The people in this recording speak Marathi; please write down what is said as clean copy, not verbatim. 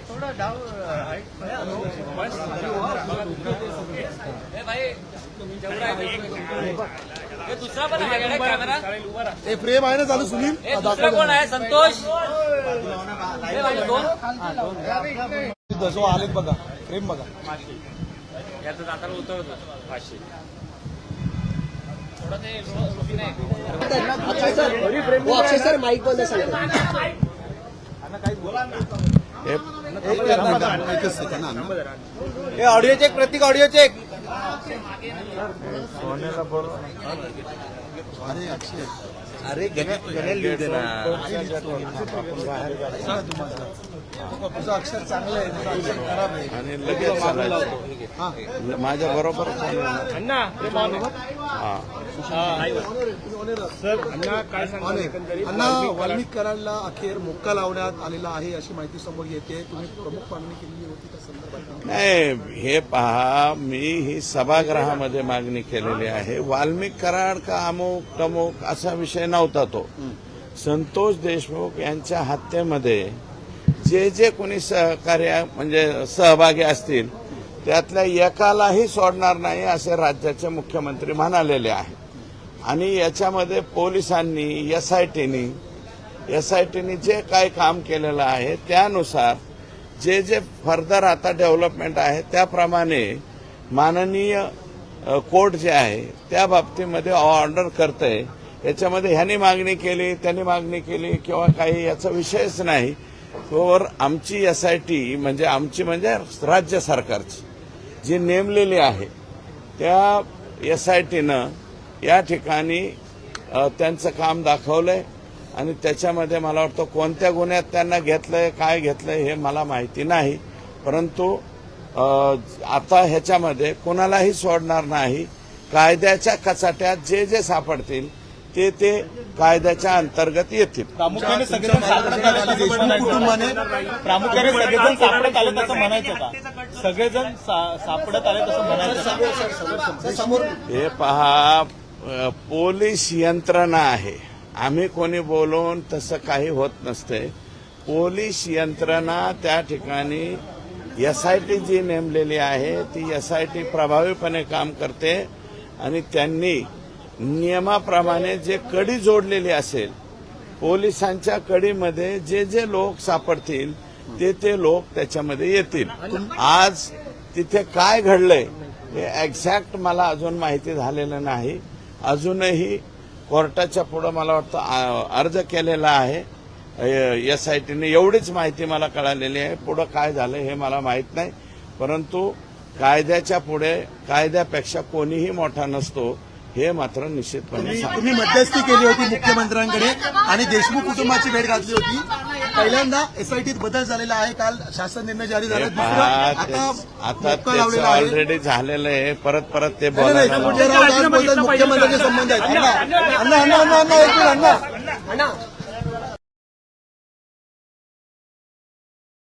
थोड़ा डाव दुसरा पण आहे कॅमेरा फ्रेम आहे ना चालू सुनील दुसरा कोण आहे संतोष जो आलेत बघा फ्रेम बघा याचं दाताला उतरतो 500 अक्षय सर माईक बंद ऑडिओ चेक प्रतीक ऑडिओ चेक अरे गणेल लिहू दे ना. तुझं अक्षर चांगलं आहे तुझं अक्षर खराब आहे आणि लगेच चालायचं. माझ्या बरोबर अण्णा वाल्मिक कराडला अखेर मोक्का लावण्यात आलेला आहे अशी माहिती समोर येते. तुम्ही प्रमुख मागणी केलेली होती त्या संदर्भात नाही, हे पहा, मी ही सभागृहामध्ये मागणी केलेली आहे. वाल्मिक कराड का अमुक तमुक असा विषय नव्हता तो. संतोष देशमुख यांच्या हत्येमध्ये जे जे कोणी सहकार्य म्हणजे सहभागी असतील त्यातल्या एकालाही सोडणार नाही असे राज्याचे मुख्यमंत्री म्हणालेले आहे. आणि याच्यामध्ये पोलिसांनी एसआयटीनी जे काय काम केलेलं आहे त्यानुसार जे जे फर्दर आता डेव्हलपमेंट आहे त्याप्रमाणे माननीय कोर्ट जे आहे त्या बाबतीमध्ये ऑर्डर करतंय. याच्यामध्ये ह्यांनी मागणी केली त्यांनी मागणी केली किंवा काही याचा विषयच नाही. तोवर आमची एसआयटी म्हणजे राज्य सरकारची जी नेमलेली आहे त्या एसआयटीनं या ठिकाणी त्यांचं काम दाखवलंय आणि त्याच्यामध्ये मला वाटतं कोणत्या गुन्ह्यात त्यांना घेतलंय काय घेतलंय हे मला माहिती नाही. परंतु आता ह्याच्यामध्ये कोणालाही सोडणार नाही. कायद्याच्या कचाट्यात जे जे सापडतील ते कायद्याच्या अंतर्गत येतील. प्रामुख्याने सगळेजण सापडत आले तसं म्हणायचं का? सगळेजण सापडत आले तसं म्हणायचं. हे पहा, पोलीस यंत्रणा आहे. आम्ही कोणी बोलून तसं काही होत नसते. पोलीस यंत्रणा त्या ठिकाणी एसआयटी जी नेमलेली आहे ती एसआयटी प्रभावीपणे काम करते आणि त्यांनी नियमाप्रमाणे जे कडी जोडलेली असेल पोलिसांच्या कडीमध्ये जे जे लोक सापडतील ते लोक त्याच्यामध्ये येतील. आज तिथे काय घडलंय हे एक्झॅक्ट मला अजून माहिती झालेलं नाही. अजूनही कोर्टाच्या पुढे मला वाटतं अर्ज केलेला आहे एसआयटीने. एवढीच माहिती मला कळालेली आहे. पुढे काय झालं हे मला माहित नाही. परंतु कायद्याच्या पुढे कायद्यापेक्षा कोणीही मोठा नसतो हे मात्र निश्चितपणे तुम्ही मध्यस्थी केली होती मुख्यमंत्र्यांकडे आणि देशमुख कुटुंबाची भेट घातली होती. पहिल्यांदा एसआयटीत बदल झालेला आहे. काल शासन निर्णय जारी झाला. आता त्याचं ऑलरेडी झालेलं आहे. परत ते बोलायला मुख्यमंत्र्यांचे संबंध आहेत. अण्णा